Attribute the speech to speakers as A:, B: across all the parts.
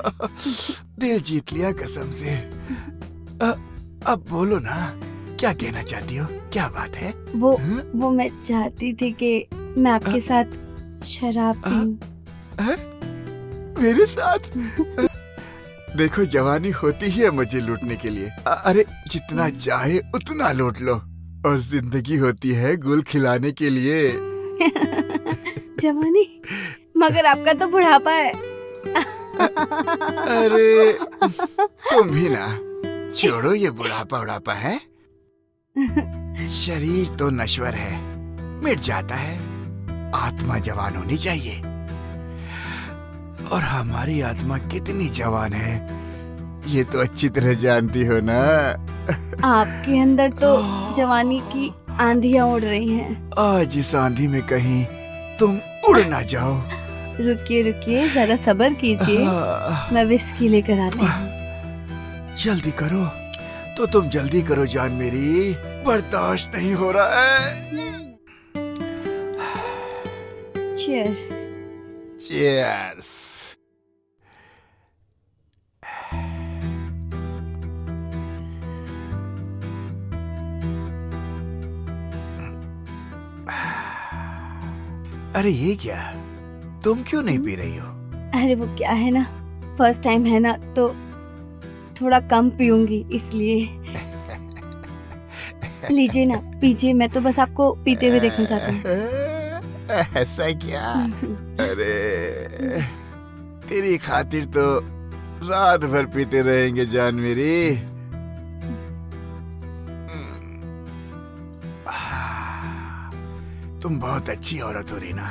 A: दिल जीत लिया कसम से। अब बोलो ना, क्या कहना चाहती हो? क्या बात है?
B: वो मैं चाहती थी कि मैं आपके साथ शराब पीऊं।
A: मेरे साथ? देखो, जवानी होती ही है मुझे लूटने के लिए। अरे जितना चाहे उतना लूट लो, और जिंदगी होती है गुल खिलाने के लिए।
B: जवानी? मगर आपका तो बुढ़ापा है।
A: अरे तुम भी ना, छोड़ो ये बुढ़ापा है। शरीर तो नश्वर है, मिट जाता है। आत्मा जवान होनी चाहिए, और हमारी आत्मा कितनी जवान है ये तो अच्छी तरह जानती हो ना।
B: आपके अंदर तो जवानी की आंधियां उड़ रही हैं।
A: आज इस आंधी में कहीं तुम उड़ ना जाओ।
B: रुकिए, जरा सब्र कीजिए, मैं विस्की लेकर आती हूँ।
A: जल्दी करो, तो तुम जल्दी करो जान मेरी, बर्दाश्त नहीं हो रहा है।
B: चीयर्स।
A: चीयर्स। अरे ये क्या, तुम क्यों नहीं पी रही हो?
B: अरे वो क्या है ना, फर्स्ट टाइम है ना, तो थोड़ा कम पीऊंगी इसलिए। लीजिए ना, पीजिए, मैं तो बस आपको पीते हुए देखना चाहती हूँ।
A: ऐसा क्या? अरे तेरी खातिर तो रात भर पीते रहेंगे जान मेरी। तुम बहुत अच्छी औरत हो रीना,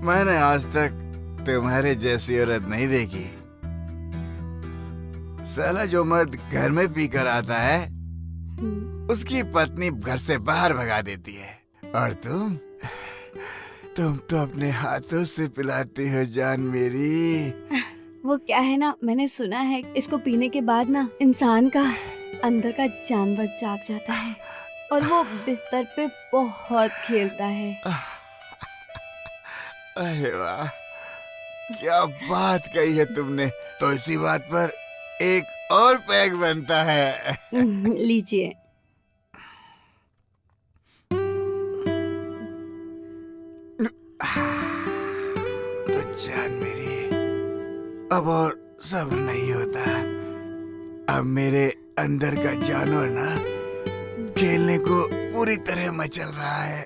A: मैंने आज तक तुम्हारे जैसी औरत नहीं देखी। साला जो मर्द घर में पी कर आता है उसकी पत्नी घर से बाहर भगा देती है, और तुम तो अपने हाथों से पिलाती हो जान मेरी।
B: वो क्या है ना, मैंने सुना है इसको पीने के बाद ना इंसान का अंदर का जानवर जाग जाता है और वो बिस्तर पे बहुत खेलता है।
A: अरे वाह, क्या बात कही है तुमने। तो इसी बात पर एक और पैग बनता है।
B: लीजिए।
A: तो जान मेरी, अब और सब्र नहीं होता। अब मेरे अंदर का जानवर ना खेलने को पूरी तरह मचल रहा है।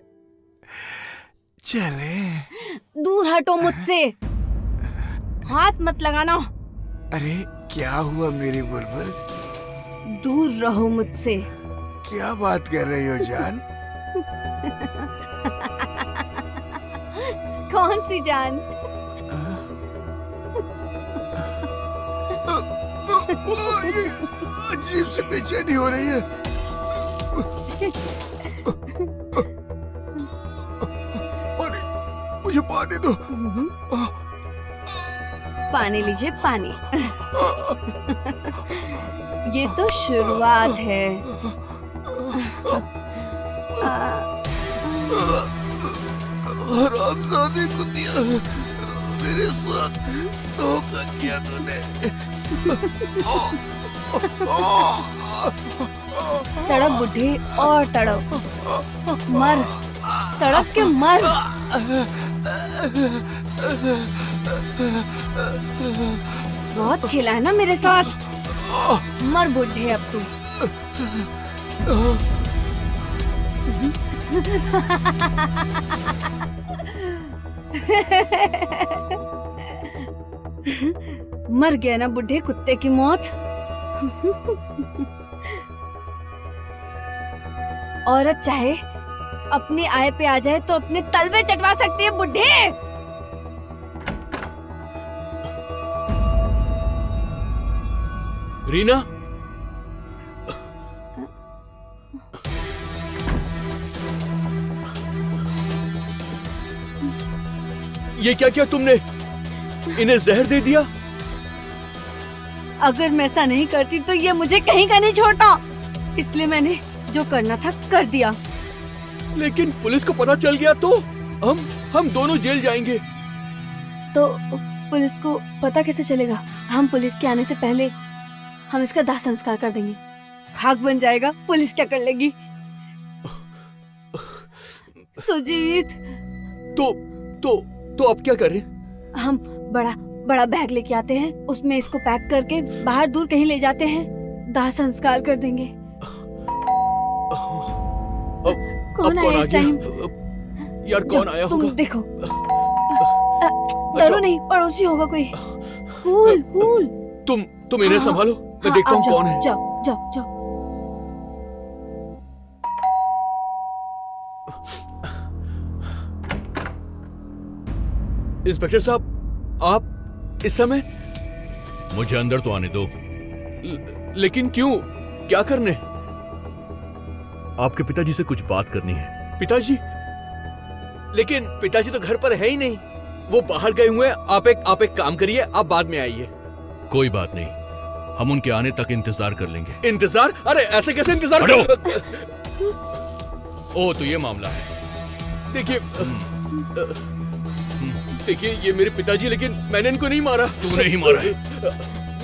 A: चले।
B: दूर हटो मुझसे, हाथ मत लगाना।
A: अरे क्या हुआ मेरी बुलबुल?
B: दूर रहो मुझसे।
A: क्या बात कर रही हो जान?
B: कौन सी जान?
A: ये अजीब सी बेचैनी हो रही है। मुझे पानी दो।
B: पानी लीजिए, पानी। ये तो शुरुआत है।
A: हरामजादे कुतिया, मेरे साथ धोखा किया तूने।
B: तड़प बुढ़े, और तड़प, मर, तड़प के मर। बहुत खेला है ना मेरे साथ, मर बुढ़े अब तू। मर गया ना बुढ़े कुत्ते की मौत। औरत चाहे अपनी आय पे आ जाए तो अपने तलवे चटवा सकती है बुढ़े।
C: रीना, ये क्या किया तुमने? इन्हें जहर दे दिया?
B: अगर मैं ऐसा नहीं करती तो ये मुझे कहीं का नहीं छोड़ता, इसलिए मैंने जो करना था कर दिया।
C: लेकिन पुलिस को पता चल गया तो हम दोनों जेल जाएंगे।
B: तो पुलिस को पता कैसे चलेगा? हम पुलिस के आने से पहले हम इसका दाह संस्कार कर देंगे। खाक बन जाएगा, पुलिस क्या कर लेगी? सुजीत,
C: तो अब क्या करें?
B: हम बड़ा बैग लेके आते हैं, उसमें इसको पैक करके बाहर दूर कहीं ले जाते हैं, दाह संस्कार कर देंगे। कौन
C: अब
B: आया
C: आ
B: इस टाइम?
C: यार कौन आया
B: तुम
C: होगा?
B: देखो। डरो नहीं, पड़ोसी होगा कोई। फूल।
C: तुम इन्हें
B: हाँ,
C: संभालो, मैं देखता
B: आप
C: हूँ
B: जाओ,
C: कौन है।
B: जाओ।
C: इंस्पेक्टर साहब, आप इस समय?
D: मुझे अंदर तो आने दो।
C: लेकिन क्यों? क्या करने?
D: आपके पिताजी से कुछ बात करनी है।
C: पिताजी? लेकिन पिताजी तो घर पर है ही नहीं, वो बाहर गए हुए हैं। आप एक काम करिए, आप बाद में आइए।
D: कोई बात नहीं, हम उनके आने तक इंतजार कर लेंगे।
C: इंतजार? अरे ऐसे कैसे इंतजार?
D: ओ, तो ये मामला है।
C: देखिए ये मेरे पिताजी, लेकिन मैंने इनको नहीं मारा।
D: तूने ही मारा है।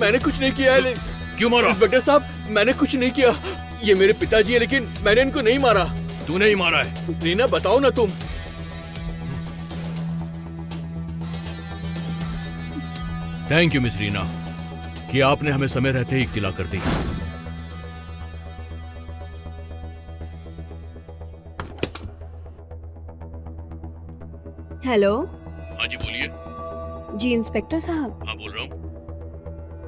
C: मैंने कुछ नहीं किया है।
D: क्यों मारा?
C: इंस्पेक्टर साहब, मैंने कुछ नहीं किया। ये मेरे पिताजी है, लेकिन मैंने इनको नहीं मारा।
D: तूने ही मारा है।
C: रीना, बताओ ना तुम।
D: थैंक यू मिस रीना कि आपने हमें समय रहते ही इत्तला कर दी।
B: हेलो।
D: हाँ जी, बोलिए।
B: जी इंस्पेक्टर साहब,
D: हाँ, बोल रहा हूँ।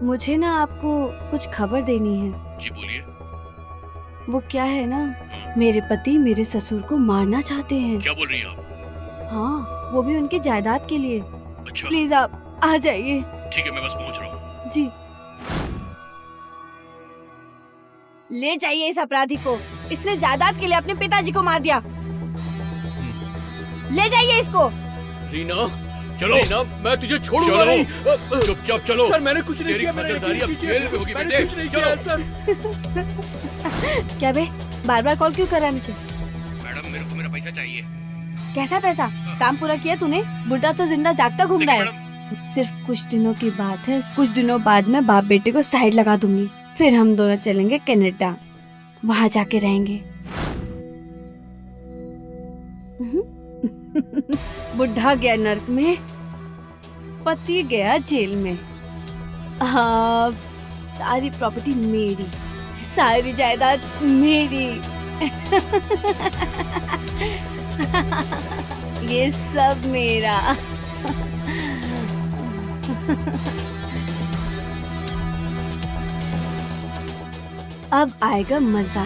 B: मुझे ना आपको कुछ खबर देनी है।
D: जी बोलिए।
B: वो क्या है ना, मेरे पति मेरे ससुर को मारना चाहते हैं।
D: क्या बोल रही हैं आप?
B: हाँ, वो भी उनकी जायदाद के लिए।
D: अच्छा,
B: प्लीज आप आ जाइए।
D: ठीक है, मैं बस पहुंच रहा हूँ।
B: जी, ले जाइए इस अपराधी को। इसने जायदाद के लिए अपने पिताजी को मार दिया। ले जाइए इसको।
C: रीना,
D: चलो।
C: रीना, मैं तुझे छोड़ूंगा
D: चलो।
C: नहीं।
D: चुपचाप चलो।
C: सर, मैंने कुछ नहीं
D: तेरी
C: किया। मैंने
D: खातिरदारी अब
C: यकीन
D: जेल में
C: कीजिए।
D: होगी
C: मैंने
D: बेटे।
C: कुछ नहीं
D: चलो।
C: किया सर।
B: क्या बे, बार कॉल क्यों कर रहा है मुझे?
D: मैडम, मेरे को मेरा पैसा चाहिए।
B: कैसा पैसा? काम पूरा किया तूने? बुढ़ा तो जिंदा जागता घूम रहा है। सिर्फ कुछ दिनों की बात है। कुछ दिनों बाद में बाप बेटे को साइड लगा दूंगी, फिर हम दोनों चलेंगे कनाडा, वहां जाके रहेंगे। बुढ़ा गया नर्क में, पति गया जेल में। हाँ, सारी प्रॉपर्टी मेरी, सारी जायदाद मेरी। ये सब मेरा। अब आएगा मजा।